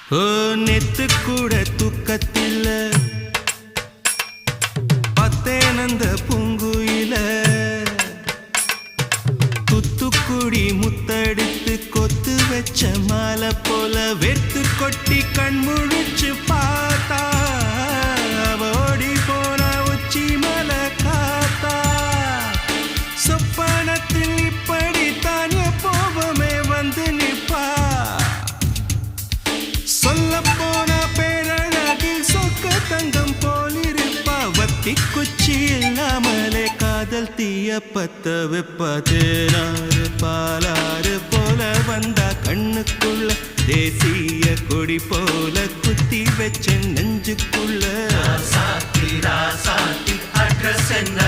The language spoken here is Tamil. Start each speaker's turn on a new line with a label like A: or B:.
A: ஓ நெத்து கூட தூக்கத்தில்ல பத்தேனந்த பூங்குயில துத்துக்குடி முத்தடித்து கொத்து வச்ச மாலை போல வெத்து கொட்டி கண் முழிச்சு பார்த்தா ஓடி போன உச்சி மலை காத்தா சொப்பனத்தில் இப்படி தானே போவமே வந்து நிப்பா சொல்ல போன பேரழகில் சொக்க தங்கம் போலிருப்பா வத்தி குச்சி இல்லாமலே காதல் தீய பத்த வெப்ப தேனாறு பாலாறு போல வந்தா கண்ணுக்குள்ள தேசிய கொடி போல குத்தி வச்ச நெஞ்சுக்குள்ள
B: ராசாத்தி ராசாத்தி அட்ரஸ் என்ன